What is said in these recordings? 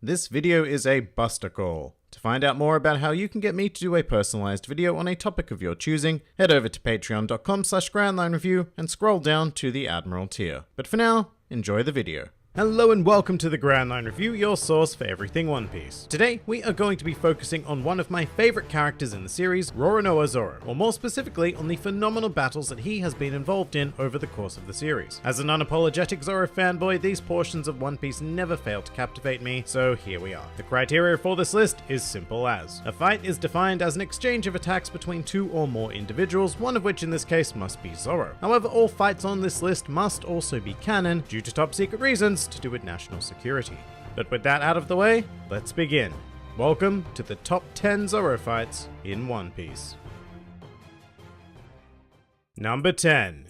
This video is a buster call. To find out more about how you can get me to do a personalized video on a topic of your choosing, head over to patreon.com/grandlinereview and scroll down to the Admiral tier. But for now, enjoy the video. Hello and welcome to the Grand Line Review, your source for everything One Piece. Today, we are going to be focusing on one of my favorite characters in the series, Roronoa Zoro, or more specifically on the phenomenal battles that he has been involved in over the course of the series. As an unapologetic Zoro fanboy, these portions of One Piece never fail to captivate me, so here we are. The criteria for this list is simple as: a fight is defined as an exchange of attacks between two or more individuals, one of which in this case must be Zoro. However, all fights on this list must also be canon, due to top secret reasons to do with national security. But with that out of the way, let's begin. Welcome to the top 10 Zoro fights in One Piece. Number 10.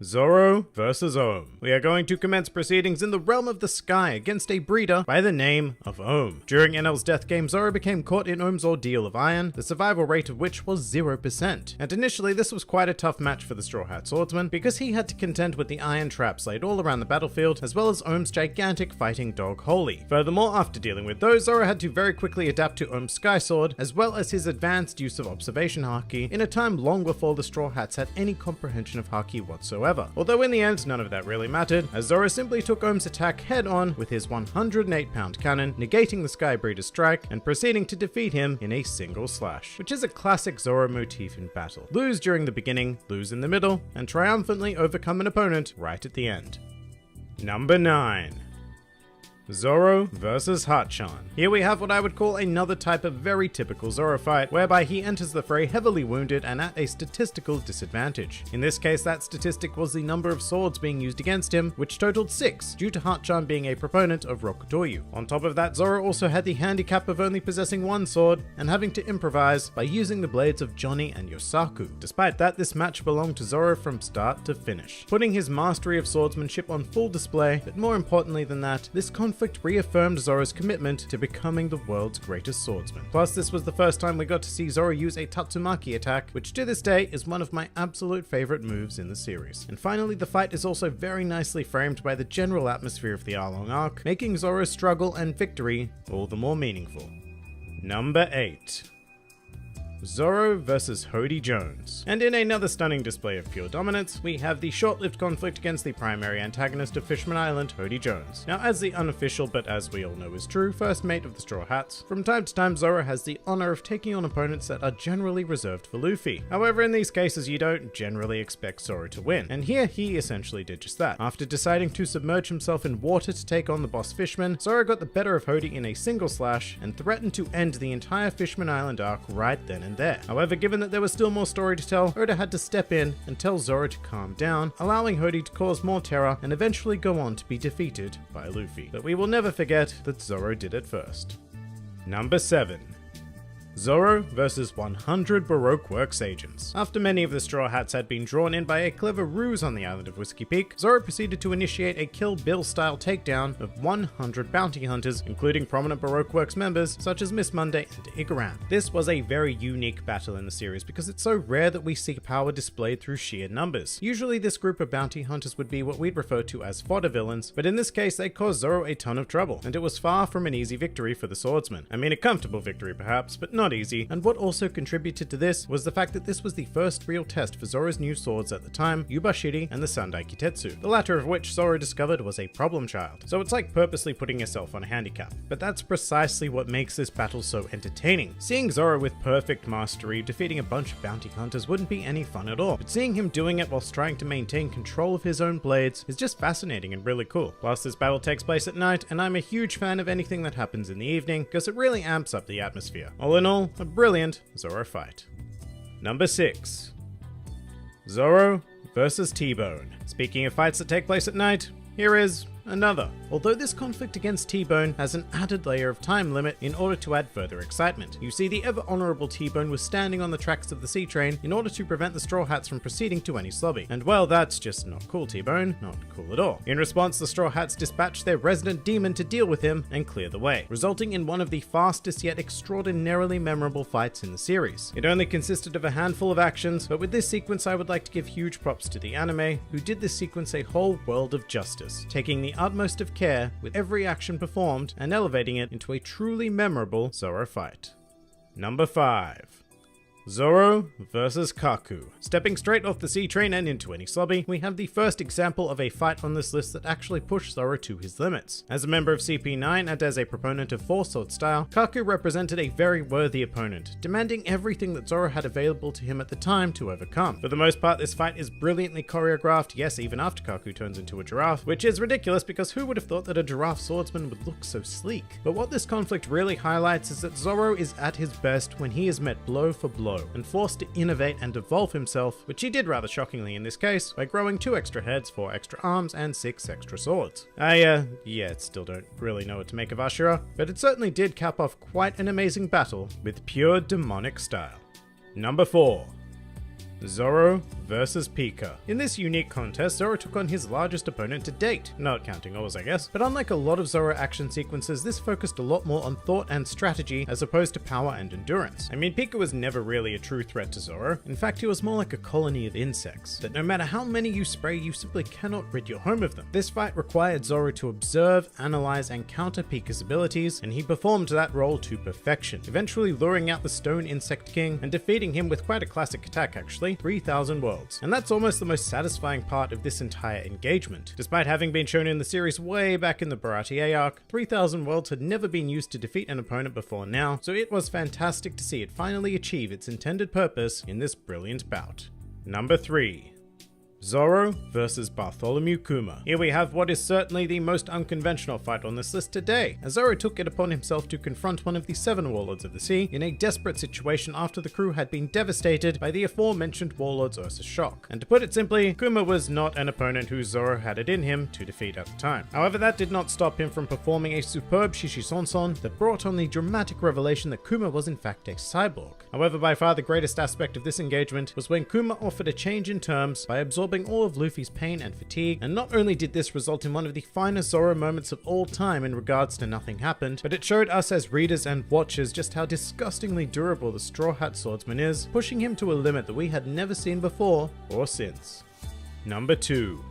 Zoro vs. Ohm. We are going to commence proceedings in the realm of the sky against a breeder by the name of Ohm. During Enel's death game, Zoro became caught in Ohm's ordeal of iron, the survival rate of which was 0%. And initially this was quite a tough match for the Straw Hat Swordsman, because he had to contend with the iron traps laid all around the battlefield, as well as Ohm's gigantic fighting dog Holy. Furthermore, after dealing with those, Zoro had to very quickly adapt to Ohm's Sky Sword, as well as his advanced use of observation Haki, in a time long before the Straw Hats had any comprehension of Haki whatsoever. Although in the end, none of that really mattered, as Zoro simply took Ohm's attack head on with his 108-pound cannon, negating the Sky Breeder's strike and proceeding to defeat him in a single slash, which is a classic Zoro motif in battle. Lose during the beginning, lose in the middle, and triumphantly overcome an opponent right at the end. Number 9. Zoro vs. Hachan. Here we have what I would call another type of very typical Zoro fight, whereby he enters the fray heavily wounded and at a statistical disadvantage. In this case, that statistic was the number of swords being used against him, which totaled 6, due to Hachan being a proponent of Rokutoryu. On top of that, Zoro also had the handicap of only possessing one sword and having to improvise by using the blades of Johnny and Yosaku. Despite that, this match belonged to Zoro from start to finish, putting his mastery of swordsmanship on full display, but more importantly than that, this conflict reaffirmed Zoro's commitment to becoming the world's greatest swordsman. Plus, this was the first time we got to see Zoro use a Tatsumaki attack, which to this day is one of my absolute favorite moves in the series. And finally, the fight is also very nicely framed by the general atmosphere of the Arlong arc, making Zoro's struggle and victory all the more meaningful. Number 8. Zoro vs. Hody Jones. And in another stunning display of pure dominance, we have the short-lived conflict against the primary antagonist of Fishman Island, Hody Jones. Now, as the unofficial, but as we all know is true, first mate of the Straw Hats, from time to time Zoro has the honor of taking on opponents that are generally reserved for Luffy. However, in these cases you don't generally expect Zoro to win, and here he essentially did just that. After deciding to submerge himself in water to take on the boss Fishman, Zoro got the better of Hody in a single slash and threatened to end the entire Fishman Island arc right then and there. However, given that there was still more story to tell, Oda had to step in and tell Zoro to calm down, allowing Hody to cause more terror and eventually go on to be defeated by Luffy. But we will never forget that Zoro did it first. Number 7. Zoro vs. 100 Baroque Works agents. After many of the Straw Hats had been drawn in by a clever ruse on the island of Whiskey Peak, Zoro proceeded to initiate a Kill Bill-style takedown of 100 bounty hunters, including prominent Baroque Works members such as Miss Monday and Igaram. This was a very unique battle in the series because it's so rare that we see power displayed through sheer numbers. Usually this group of bounty hunters would be what we'd refer to as fodder villains, but in this case they caused Zoro a ton of trouble, and it was far from an easy victory for the swordsman. I mean, a comfortable victory perhaps, but not easy, and what also contributed to this was the fact that this was the first real test for Zoro's new swords at the time, Yubashiri and the Sandai Kitetsu, the latter of which Zoro discovered was a problem child. So it's like purposely putting yourself on a handicap. But that's precisely what makes this battle so entertaining. Seeing Zoro with perfect mastery defeating a bunch of bounty hunters wouldn't be any fun at all, but seeing him doing it whilst trying to maintain control of his own blades is just fascinating and really cool. Plus, this battle takes place at night, and I'm a huge fan of anything that happens in the evening because it really amps up the atmosphere. All in all, a brilliant Zoro fight. Number 6. Zoro vs. T-Bone. Speaking of fights that take place at night, here is another. Although this conflict against T-Bone has an added layer of time limit in order to add further excitement. You see, the ever-honorable T-Bone was standing on the tracks of the sea train in order to prevent the Straw Hats from proceeding to any slobby. And well, that's just not cool, T-Bone. Not cool at all. In response, the Straw Hats dispatched their resident demon to deal with him and clear the way, resulting in one of the fastest yet extraordinarily memorable fights in the series. It only consisted of a handful of actions, but with this sequence I would like to give huge props to the anime, who did this sequence a whole world of justice, taking the the utmost of care with every action performed and elevating it into a truly memorable Zoro fight. Number 5. Zoro vs Kaku. Stepping straight off the sea train and into Enies Lobby, we have the first example of a fight on this list that actually pushed Zoro to his limits. As a member of CP9 and as a proponent of Four Sword style, Kaku represented a very worthy opponent, demanding everything that Zoro had available to him at the time to overcome. For the most part, this fight is brilliantly choreographed, yes, even after Kaku turns into a giraffe, which is ridiculous because who would have thought that a giraffe swordsman would look so sleek? But what this conflict really highlights is that Zoro is at his best when he is met blow for blow and forced to innovate and evolve himself, which he did rather shockingly in this case, by growing 2 extra heads, 4 extra arms, and 6 extra swords. I still don't really know what to make of Ashura, but it certainly did cap off quite an amazing battle with pure demonic style. Number 4. Zoro vs Pika. In this unique contest, Zoro took on his largest opponent to date, not counting Oz I guess, but unlike a lot of Zoro action sequences, this focused a lot more on thought and strategy as opposed to power and endurance. I mean, Pika was never really a true threat to Zoro. In fact, he was more like a colony of insects, that no matter how many you spray, you simply cannot rid your home of them. This fight required Zoro to observe, analyze, and counter Pika's abilities, and he performed that role to perfection, eventually luring out the Stone Insect King and defeating him with quite a classic attack actually, 3,000 worlds. And that's almost the most satisfying part of this entire engagement. Despite having been shown in the series way back in the Baratie arc, 3,000 worlds had never been used to defeat an opponent before now, so it was fantastic to see it finally achieve its intended purpose in this brilliant bout. Number 3. Zoro vs Bartholomew Kuma. Here we have what is certainly the most unconventional fight on this list today, as Zoro took it upon himself to confront one of the 7 warlords of the sea in a desperate situation after the crew had been devastated by the aforementioned warlord's Ursa shock. And to put it simply, Kuma was not an opponent who Zoro had it in him to defeat at the time. However, that did not stop him from performing a superb Shishisonson that brought on the dramatic revelation that Kuma was in fact a cyborg. However, by far the greatest aspect of this engagement was when Kuma offered a change in terms by absorbing all of Luffy's pain and fatigue, and not only did this result in one of the finest Zoro moments of all time in regards to nothing happened, but it showed us as readers and watchers just how disgustingly durable the Straw Hat Swordsman is, pushing him to a limit that we had never seen before or since. Number 2.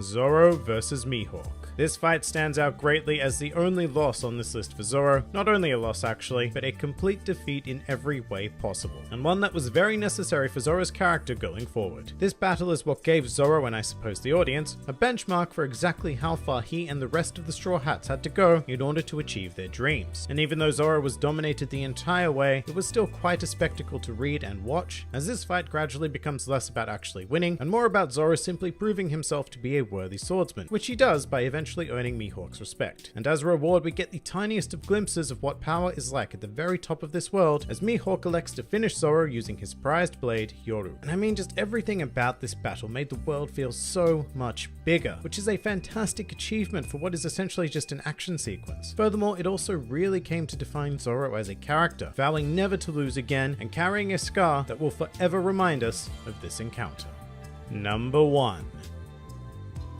Zoro vs Mihawk. This fight stands out greatly as the only loss on this list for Zoro, not only a loss actually, but a complete defeat in every way possible, and one that was very necessary for Zoro's character going forward. This battle is what gave Zoro, and I suppose the audience, a benchmark for exactly how far he and the rest of the Straw Hats had to go in order to achieve their dreams. And even though Zoro was dominated the entire way, it was still quite a spectacle to read and watch, as this fight gradually becomes less about actually winning, and more about Zoro simply proving himself to be a worthy swordsman, which he does by eventually earning Mihawk's respect. And as a reward, we get the tiniest of glimpses of what power is like at the very top of this world, as Mihawk elects to finish Zoro using his prized blade, Yoru. And I mean, just everything about this battle made the world feel so much bigger, which is a fantastic achievement for what is essentially just an action sequence. Furthermore, it also really came to define Zoro as a character, vowing never to lose again and carrying a scar that will forever remind us of this encounter. Number 1.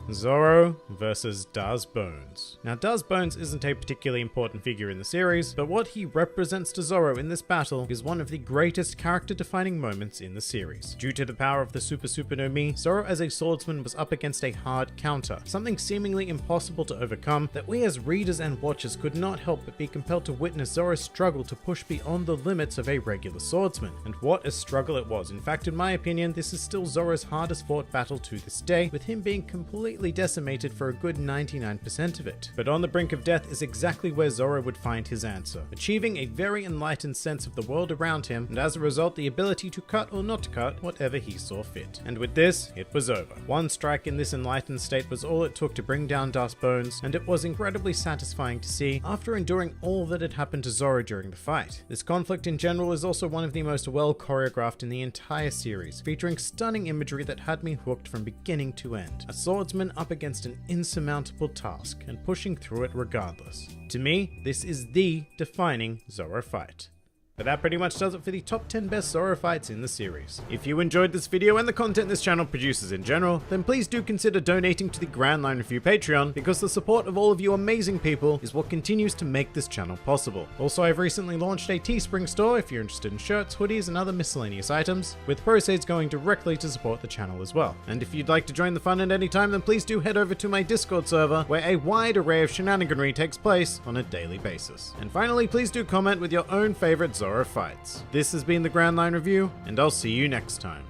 Zoro vs Daz Bones. Now, Daz Bones isn't a particularly important figure in the series, but what he represents to Zoro in this battle is one of the greatest character-defining moments in the series. Due to the power of the Super no Mi, Zoro as a swordsman was up against a hard counter, something seemingly impossible to overcome that we as readers and watchers could not help but be compelled to witness Zoro's struggle to push beyond the limits of a regular swordsman. And what a struggle it was. In fact, in my opinion, this is still Zoro's hardest fought battle to this day, with him being completely decimated for a good 99% of it. But on the brink of death is exactly where Zoro would find his answer, achieving a very enlightened sense of the world around him, and as a result the ability to cut or not cut whatever he saw fit. And with this, it was over. One strike in this enlightened state was all it took to bring down Daz Bones, and it was incredibly satisfying to see after enduring all that had happened to Zoro during the fight. This conflict in general is also one of the most well choreographed in the entire series, featuring stunning imagery that had me hooked from beginning to end. A swordsman up against an insurmountable task and pushing through it regardless. To me, this is the defining Zoro fight. But that pretty much does it for the top 10 best Zoro fights in the series. If you enjoyed this video and the content this channel produces in general, then please do consider donating to the Grand Line Review Patreon, because the support of all of you amazing people is what continues to make this channel possible. Also, I've recently launched a Teespring store if you're interested in shirts, hoodies, and other miscellaneous items, with proceeds going directly to support the channel as well. And if you'd like to join the fun at any time, then please do head over to my Discord server, where a wide array of shenaniganry takes place on a daily basis. And finally, please do comment with your own favorite Zoro fights. This has been the Grand Line Review, and I'll see you next time.